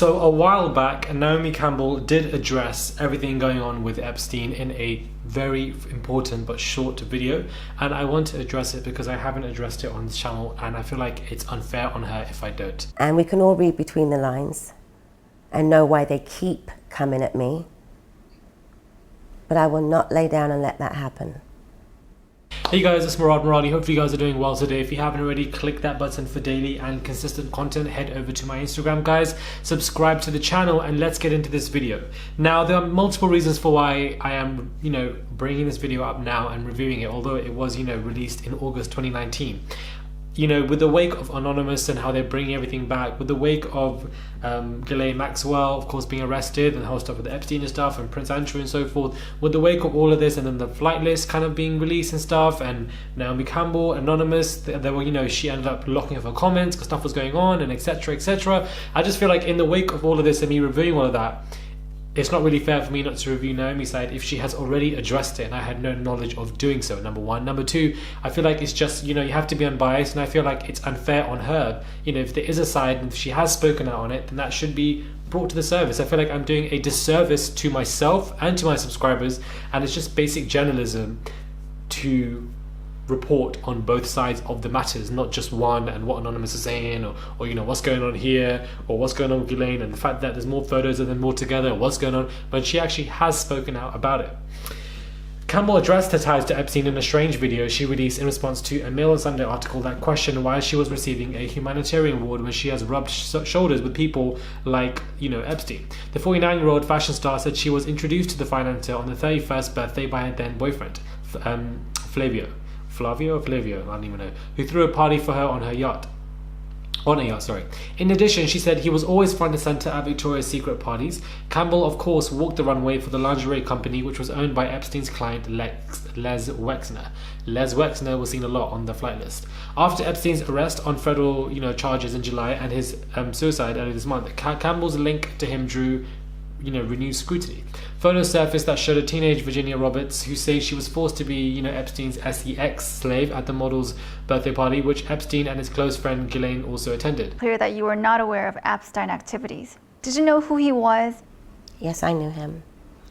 So a while back, Naomi Campbell did address everything going on with Epstein in a very important but short video, and I want to address it because I haven't addressed it on this channel, and I feel like it's unfair on her if I don't. And we can all read between the lines and know why they keep coming at me, but I will not lay down and let that happen. Hey guys, it's Murali. Hopefully you guys are doing well today. If you haven't already, click that button for daily and consistent content. Head over to my Instagram, guys. Subscribe to the channel and let's get into this video. Now, there are multiple reasons for why I am, bringing this video up now and reviewing it, although it was, released in August 2019. With the wake of Anonymous and how they're bringing everything back, with the wake of Ghislaine Maxwell, of course, being arrested and the whole stuff with the Epstein and stuff, and Prince Andrew and so forth, with the wake of all of this, and then the flight list kind of being released and stuff, and Naomi Campbell, Anonymous, there were, she ended up locking off her comments because stuff was going on, and etc, etc. I just feel like in the wake of all of this and me reviewing all of that, it's not really fair for me not to review Naomi's side if she has already addressed it and I had no knowledge of doing so, number one. Number two, I feel like it's just, you have to be unbiased, and I feel like it's unfair on her. If there is a side and if she has spoken out on it, then that should be brought to the surface. I feel like I'm doing a disservice to myself and to my subscribers, and it's just basic journalism to report on both sides of the matters, not just one and what Anonymous is saying, or what's going on here, or what's going on with Ghislaine, and the fact that there's more photos of them more together, what's going on, but she actually has spoken out about it. Campbell addressed her ties to Epstein in a strange video she released in response to a Mail on Sunday article that questioned why she was receiving a humanitarian award when she has rubbed shoulders with people like, Epstein. The 49-year-old fashion star said she was introduced to the financier on the 31st birthday by her then boyfriend, Flavio, I don't even know, who threw a party for her on a yacht. In addition, she said he was always front and center at Victoria's Secret parties. Campbell, of course, walked the runway for the lingerie company, which was owned by Epstein's client, Les Wexner. Les Wexner was seen a lot on the flight list. After Epstein's arrest on federal, charges in July and his suicide earlier this month, Campbell's link to him drew renewed scrutiny. Photos surfaced that showed a teenage Virginia Roberts who says she was forced to be, Epstein's sex slave at the model's birthday party, which Epstein and his close friend Ghislaine also attended. Clear that you were not aware of Epstein activities. Did you know who he was? Yes, I knew him.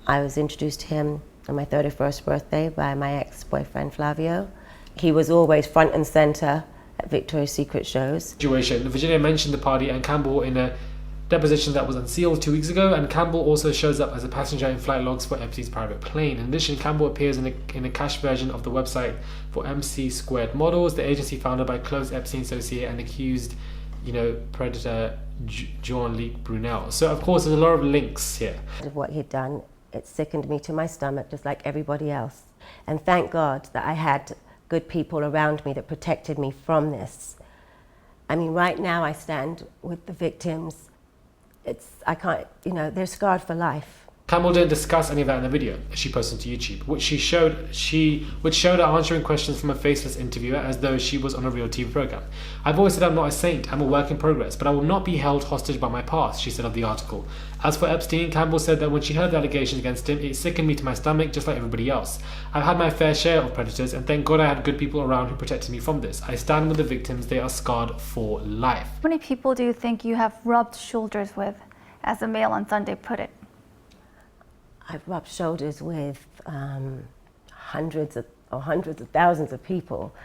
I was introduced to him on my 31st birthday by my ex-boyfriend Flavio. He was always front and center at Victoria's Secret shows. Virginia mentioned the party and Campbell in a deposition that was unsealed 2 weeks ago, and Campbell also shows up as a passenger in flight logs for Epstein's private plane. In addition, Campbell appears in a cached version of the website for MC² Models, the agency founded by close Epstein associate and accused, predator Jean-Luc Brunel. So of course there's a lot of links here. What he'd done, it sickened me to my stomach just like everybody else. And thank God that I had good people around me that protected me from this. I mean, right now I stand with the victims. They're scarred for life. Campbell didn't discuss any of that in the video she posted to YouTube, which showed her answering questions from a faceless interviewer as though she was on a real TV program. I've always said I'm not a saint, I'm a work in progress, but I will not be held hostage by my past, she said of the article. As for Epstein, Campbell said that when she heard the allegations against him, it sickened me to my stomach just like everybody else. I've had my fair share of predators, and thank God I had good people around who protected me from this. I stand with the victims, they are scarred for life. How many people do you think you have rubbed shoulders with, as the Mail on Sunday put it? I've rubbed shoulders with hundreds of thousands of people.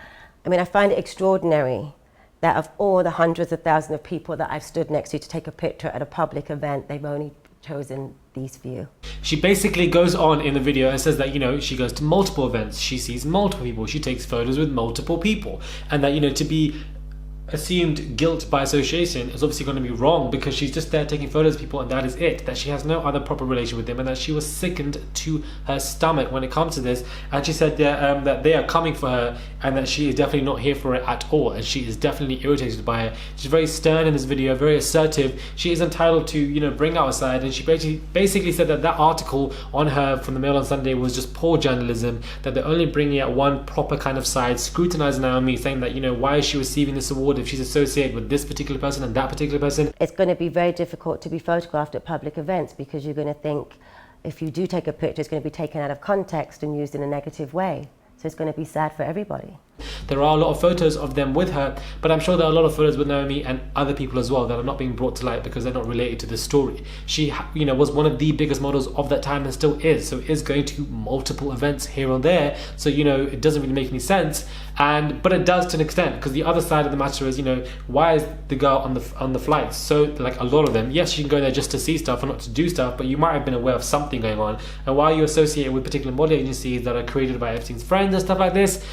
I mean, I find it extraordinary that of all the hundreds of thousands of people that I've stood next to take a picture at a public event, they've only chosen these few. She basically goes on in the video and says that, she goes to multiple events, she sees multiple people, she takes photos with multiple people, and that, to be assumed guilt by association is obviously going to be wrong because she's just there taking photos of people and that is it, that she has no other proper relation with them, and that she was sickened to her stomach when it comes to this. And she said that they are coming for her and that she is definitely not here for it at all, and she is definitely irritated by it. She's very stern in this video, very assertive. She is entitled to bring out her side, and she basically said that article on her from the Mail on Sunday was just poor journalism, that they're only bringing out one proper kind of side, scrutinizing Naomi, saying that why is she receiving this award if she's associated with this particular person and that particular person. It's going to be very difficult to be photographed at public events because you're going to think if you do take a picture, it's going to be taken out of context and used in a negative way. So it's going to be sad for everybody. There are a lot of photos of them with her, but I'm sure there are a lot of photos with Naomi and other people as well that are not being brought to light because they're not related to this story. She, was one of the biggest models of that time and still is, so is going to multiple events here or there, so it doesn't really make any sense. But it does to an extent, because the other side of the matter is, why is the girl on the flights? So like a lot of them, yes, you can go there just to see stuff or not to do stuff, but you might have been aware of something going on. And while you associate with particular model agencies that are created by Epstein's friends and stuff like this,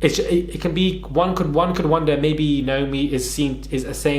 it can be, one could wonder, maybe Naomi is saying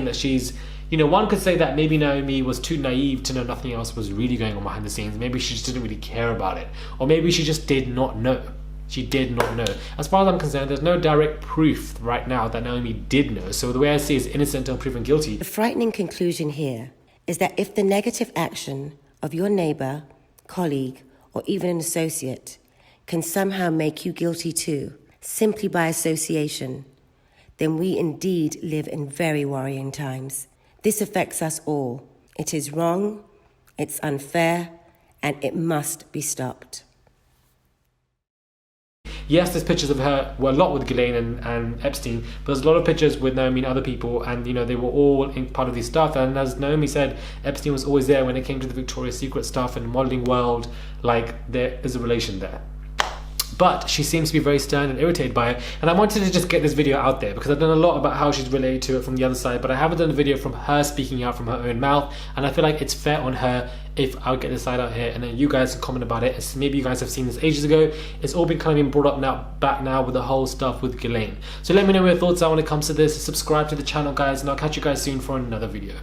that she's, one could say that maybe Naomi was too naive to know nothing else was really going on behind the scenes. Maybe she just didn't really care about it, or maybe she just did not know. She did not know. As far as I'm concerned, there's no direct proof right now that Naomi did know. So the way I see it is innocent until proven guilty. The frightening conclusion here is that if the negative action of your neighbor, colleague, or even an associate can somehow make you guilty too, simply by association, then we indeed live in very worrying times. This affects us all. It is wrong, it's unfair, and it must be stopped. Yes, there's pictures of her, well, a lot with Ghislaine and Epstein, but there's a lot of pictures with Naomi and other people, and they were all in part of this stuff. And as Naomi said, Epstein was always there when it came to the Victoria's Secret stuff and modeling world. Like, there is a relation there. But she seems to be very stern and irritated by it, and I wanted to just get this video out there because I've done a lot about how she's related to it from the other side, but I haven't done a video from her speaking out from her own mouth, and I feel like it's fair on her if I'll get this side out here and then you guys can comment about it. Maybe you guys have seen this ages ago. It's all been kind of been brought up back now with the whole stuff with Ghislaine. So let me know your thoughts are when it comes to this. Subscribe to the channel, guys, and I'll catch you guys soon for another video.